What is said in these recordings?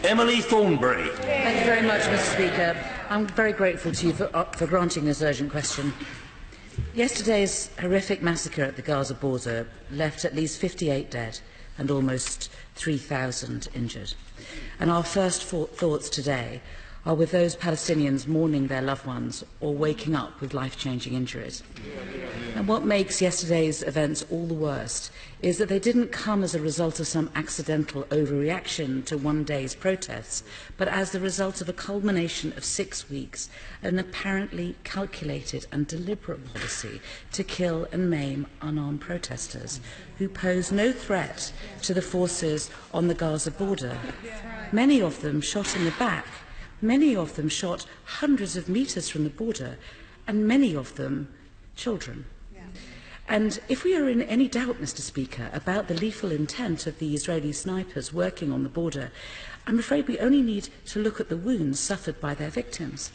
Emily Thornberry. Thank you very much, Mr. Speaker. I'm very grateful to you for granting this urgent question. Yesterday's horrific massacre at the Gaza border left at least 58 dead and almost 3,000 injured. And our first thoughts today are with those Palestinians mourning their loved ones or waking up with life-changing injuries. And what makes yesterday's events all the worst is that they didn't come as a result of some accidental overreaction to one day's protests, but as the result of a culmination of 6 weeks, an apparently calculated and deliberate policy to kill and maim unarmed protesters who pose no threat to the forces on the Gaza border. Many of them shot in the back, many of them shot hundreds of metres from the border, and many of them children. And if we are in any doubt, Mr. Speaker, about the lethal intent of the Israeli snipers working on the border, I'm afraid we only need to look at the wounds suffered by their victims.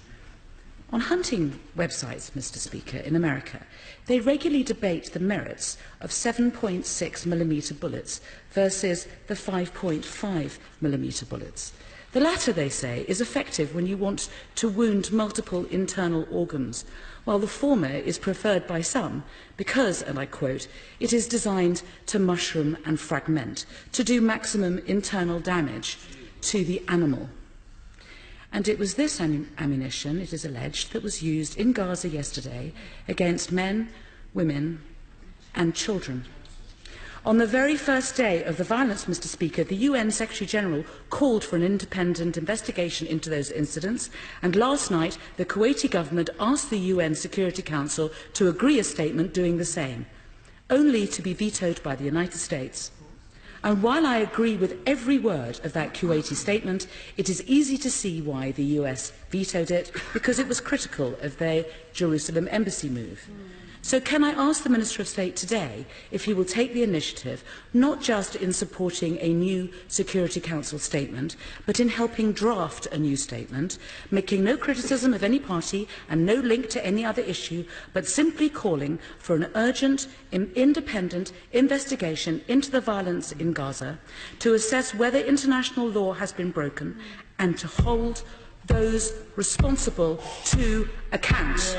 On hunting websites, Mr. Speaker, in America, they regularly debate the merits of 7.6mm bullets versus the 5.5mm bullets. The latter, they say, is effective when you want to wound multiple internal organs, while the former is preferred by some because, and I quote, it is designed to mushroom and fragment, to do maximum internal damage to the animal. And it was this ammunition, it is alleged, that was used in Gaza yesterday against men, women and children. On the very first day of the violence, Mr. Speaker, the UN Secretary-General called for an independent investigation into those incidents, and last night the Kuwaiti government asked the UN Security Council to agree a statement doing the same, only to be vetoed by the United States. And while I agree with every word of that Kuwaiti statement, it is easy to see why the US vetoed it, because it was critical of their Jerusalem embassy move. So can I ask the Minister of State today if he will take the initiative, not just in supporting a new Security Council statement, but in helping draft a new statement, making no criticism of any party and no link to any other issue, but simply calling for an urgent, independent investigation into the violence in Gaza, to assess whether international law has been broken, and to hold those responsible to account.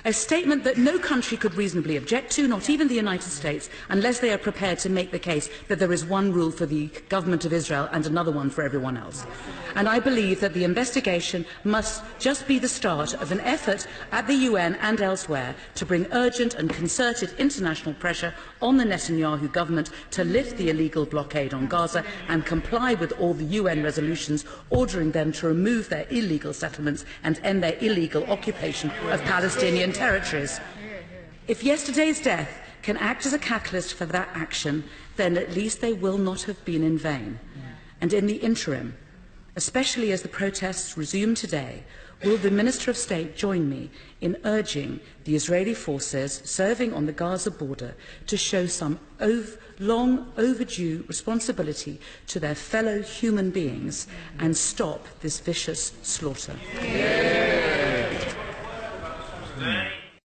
A statement that no country could reasonably object to, not even the United States, unless they are prepared to make the case that there is one rule for the government of Israel and another one for everyone else. And I believe that the investigation must just be the start of an effort at the UN and elsewhere to bring urgent and concerted international pressure on the Netanyahu government to lift the illegal blockade on Gaza and comply with all the UN resolutions ordering them to remove their illegal settlements and end their illegal occupation of Palestinian territories. If yesterday's death can act as a catalyst for that action, then at least they will not have been in vain. And in the interim, especially as the protests resume today, will the Minister of State join me in urging the Israeli forces serving on the Gaza border to show some long overdue responsibility to their fellow human beings and stop this vicious slaughter?